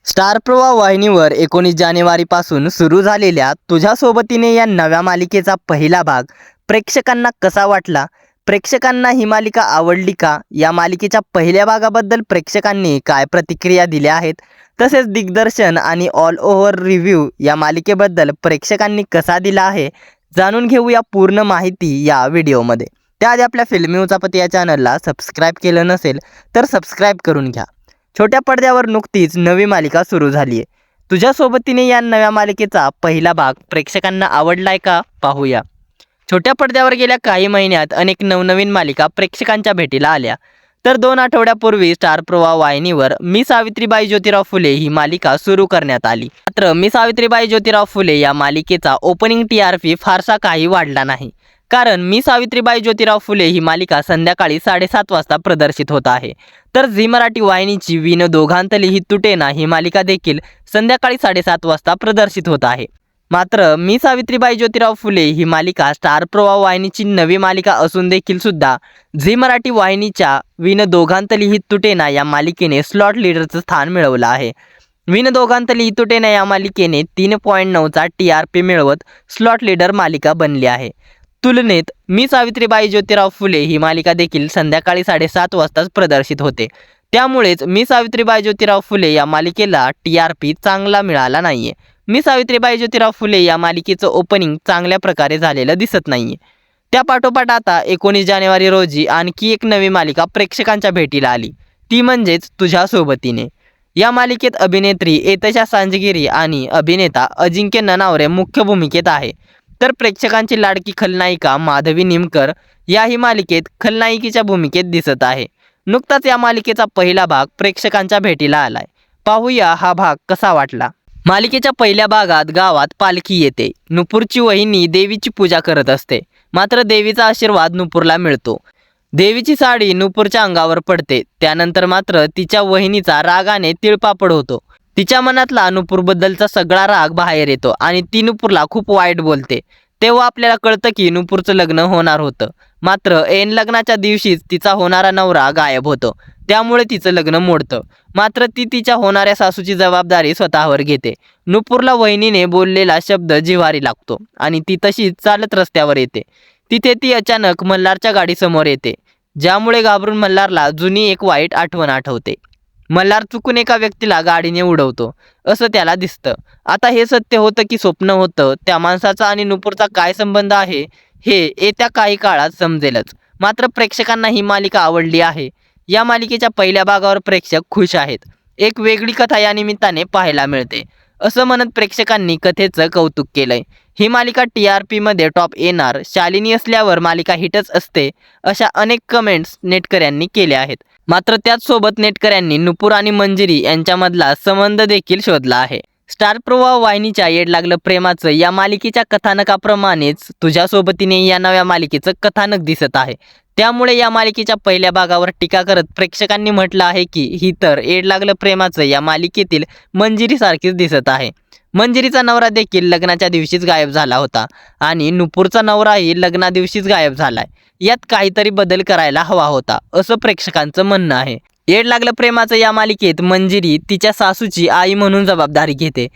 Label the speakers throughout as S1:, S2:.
S1: Star प्रवाह वाहिनीवर 19 जानेवारीपासून सुरू झालेल्या तुझ्या सोबतीने या नव्या मालिकेचा पहिला भाग प्रेक्षकांना कसा वाटला? प्रेक्षकांना ही मालिका आवडली का? या मालिकेच्या पहिल्या भागाबद्दल प्रेक्षकांनी काय प्रतिक्रिया दिल्या आहेत? तसेच दिग्दर्शन आणि ऑल ओव्हर रिव्ह्यू या मालिकेबद्दल प्रेक्षकांनी कसा दिला आहे? जाणून घेऊया पूर्ण माहिती या व्हिडिओमध्ये. त्याआधी आपल्या फिल्मी उचापती या चॅनलला सबस्क्राईब केलं नसेल तर सबस्क्राईब करून घ्या. छोट्या पडद्यावर नुकतीच नवी मालिका सुरू झाली आहे. तुझ्या सोबतीने या नव्या मालिकेचा पहिला भाग प्रेक्षकांना आवडलाय का? पाहूया. छोट्या पडद्यावर गेल्या काही महिन्यात अनेक नवनवीन मालिका प्रेक्षकांच्या भेटीला आल्या. तर 2 आठवड्यापूर्वी स्टार प्रवाह वाहिनीवर मी सावित्रीबाई ज्योतिराव फुले ही मालिका सुरू करण्यात आली. मात्र मी सावित्रीबाई ज्योतिराव फुले या मालिकेचा ओपनिंग TRP फारसा काही वाढला नाही. कारण मी सावित्रीबाई ज्योतिराव फुले ही मालिका संध्याकाळी 7:30 वाजता प्रदर्शित होत आहे. तर झी मराठी वाहिनीची विन दोघांतली ही तुटेना ही मालिका देखील संध्याकाळी 7:30 वाजता प्रदर्शित होत आहे. मात्र मी सावित्रीबाई ज्योतिराव फुले ही मालिका स्टार प्रवाह वाहिनीची नवी मालिका असून देखील सुद्धा झी मराठी वाहिनीच्या विन दोघांतली ही तुटेना या मालिकेने स्लॉट लीडरचं स्थान मिळवलं आहे. विन दोघांतली ही तुटेना या मालिकेने 3.9चा TRP मिळवत स्लॉट लीडर मालिका बनली आहे. तुलनेत मी सावित्रीबाई ज्योतिराव फुले ही मालिका देखील संध्याकाळी 7:30 वाजताच प्रदर्शित होते. त्यामुळेच मी सावित्रीबाई ज्योतिराव फुले या मालिकेला TRP चांगला मिळाला नाहीये. मी सावित्रीबाई ज्योतिराव फुले या मालिकेचं ओपनिंग चांगल्या प्रकारे झालेलं दिसत नाहीये. त्यापाठोपाठ आता 19 जानेवारी रोजी आणखी एक नवी मालिका प्रेक्षकांच्या भेटीला आली. ती म्हणजेच तुझ्या सोबतीने. या मालिकेत अभिनेत्री एतशा सांजगिरी आणि अभिनेता अजिंक्य ननावरे मुख्य भूमिकेत आहे. तर प्रेक्षकांची लाडकी खलनायिका माधवी निमकर याही मालिकेत खलनायिकेच्या भूमिकेत दिसत आहे. नुकताच या मालिकेचा पहिला भाग प्रेक्षकांच्या भेटीला आलाय. पाहूया हा भाग कसा वाटला. मालिकेच्या पहिल्या भागात गावात पालखी येते. नुपूरची वहिनी देवीची पूजा करत असते. मात्र देवीचा आशीर्वाद नुपूरला मिळतो. देवीची साडी नुपूरच्या अंगावर पडते. त्यानंतर मात्र तिच्या वहिनीचा रागाने तिळपापड होतो. तिच्या मनातला नुपूरबद्दलचा सगळा राग बाहेर येतो आणि ती नुपूरला खूप वाईट बोलते. तेव्हा आपल्याला कळतं की नुपूरचं लग्न होणार होतं. मात्र ऐन लग्नाच्या दिवशीच तिचा होणारा नवरा गायब होतो. त्यामुळे तिचं लग्न मोडतं. मात्र ती तिच्या होणाऱ्या सासूची जबाबदारी स्वतःवर घेते. नुपूरला वहिनीने बोललेला शब्द जिव्हारी लागतो आणि ती तशीच चालत रस्त्यावर येते. तिथे ती अचानक मल्हारच्या गाडीसमोर येते. ज्यामुळे घाबरून मल्हारला जुनी एक वाईट आठवण आठवते. मल्हार चुकून एका व्यक्तीला गाडीने उडवतो असं त्याला दिसतं. आता हे सत्य होतं की स्वप्न होतं? त्या माणसाचा आणि नुपूरचा काय संबंध आहे हे येत्या काही काळात समजेलच. मात्र प्रेक्षकांना ही मालिका आवडली आहे. या मालिकेच्या पहिल्या भागावर प्रेक्षक खुश आहेत. एक वेगळी कथा या निमित्ताने पाहायला मिळते असं म्हणत प्रेक्षकांनी कथेचं कौतुक केलंय. ही मालिका TRP मध्ये टॉप येणार. शालिनी असल्यावर मालिका हिटच असते अशा अनेक कमेंट्स नेटकऱ्यांनी केल्या आहेत. मात्र त्याचसोबत नेटकऱ्यांनी नुपूर आणि मंजिरी यांच्यामधला संबंध देखील शोधला आहे. स्टार प्रवाह वाहिनीच्या येड लागलं प्रेमाचं या मालिकेच्या कथानकाप्रमाणेच तुझ्या सोबतीने या नव्या मालिकेचं कथानक दिसत आहे. त्यामुळे या मालिकेच्या पहिल्या भागावर टीका करत प्रेक्षकांनी म्हटलं आहे की ही तर येड लागलं प्रेमाचं या मालिकेतील मंजिरीसारखीच दिसत आहे. मंजिरीचा नवरा देखील लग्नाच्या दिवशीच गायब झाला होता आणि नुपूरचा नवराही लग्नादिवशीच गायब झालाय. यात काहीतरी बदल करायला हवा होता असं प्रेक्षकांचं म्हणणं आहे. येड लागलं प्रेमाचं या मालिकेत मंजिरी तिच्या सासूची आई म्हणून जबाबदारी घेते.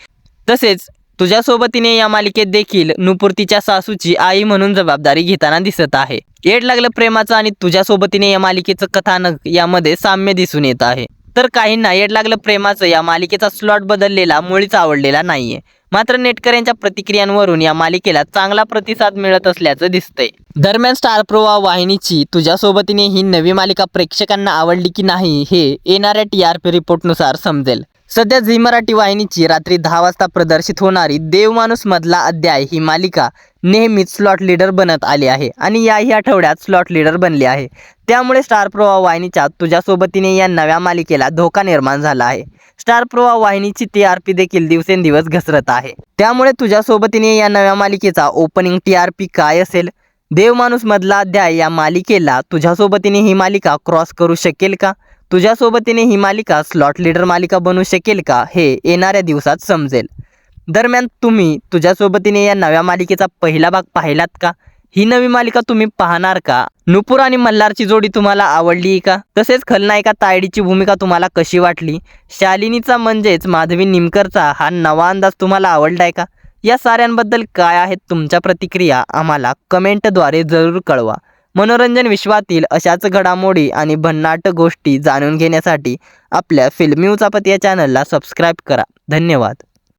S1: तसेच तुझ्या सोबतीने या मालिकेत देखील नुपूर तिच्या सासूची आई म्हणून जबाबदारी घेताना दिसत आहे. येड लागलं प्रेमाचं आणि तुझ्या सोबतीने या मालिकेचं कथानक यामध्ये साम्य दिसून येत आहे. तर काहींना येड लागलं प्रेमाचं या मालिकेचा स्लॉट बदललेला मुळीच आवडलेला नाहीये. मात्र नेटकऱ्यांच्या प्रतिक्रियांवरून या मालिकेला चांगला प्रतिसाद मिळत असल्याचं दिसतंय. दरम्यान स्टार प्रवाह वाहिनीची तुझ्या सोबतीने ही नवी मालिका प्रेक्षकांना आवडली की नाही हे येणाऱ्या TRP रिपोर्टनुसार समजेल. सध्या झी मराठी वाहिनीची रात्री 10 वाजता प्रदर्शित होणारी देवमाणूस मधला अध्याय ही मालिका नेहमीच स्लॉट लीडर बनत आली आहे आणि याही आठवड्यात स्लॉट लीडर बनली आहे. त्यामुळे स्टार प्रवाह वाहिनीच्या तुझ्या सोबतीने या नव्या मालिकेला धोका निर्माण झाला आहे. स्टार प्रवाह वाहिनीची TRP देखील दिवसेंदिवस घसरत आहे. त्यामुळे तुझ्या सोबतीने या नव्या मालिकेचा ओपनिंग TRP काय असेल? देवमाणूस मधला अध्याय या मालिकेला तुझ्या सोबतीने ही मालिका क्रॉस करू शकेल का? तुझ्या सोबतीने ही मालिका स्लॉट लीडर मालिका बनू शकेल का हे येणाऱ्या दिवसात समजेल. दरम्यान तुम्ही तुझ्या सोबतीने या नव्या मालिकेचा पहिला भाग पाहिलात का? ही नवी मालिका तुम्ही पाहणार का? नुपूर आणि मल्हारची जोडी तुम्हाला आवडली का? तसेच खलनायिका तायडीची भूमिका तुम्हाला कशी वाटली? शालिनीचा म्हणजेच माधवी निमकरचा हा नवा अंदाज तुम्हाला आवडलाय का? या साऱ्यांबद्दल काय आहेत तुमच्या प्रतिक्रिया आम्हाला कमेंटद्वारे जरूर कळवा. मनोरंजन विश्वातील अशाच घडामोडी आणि भन्नाट गोष्टी जाणून घेण्यासाठी आपल्या फिल्मी उचापत या चॅनलला सबस्क्राईब करा. धन्यवाद.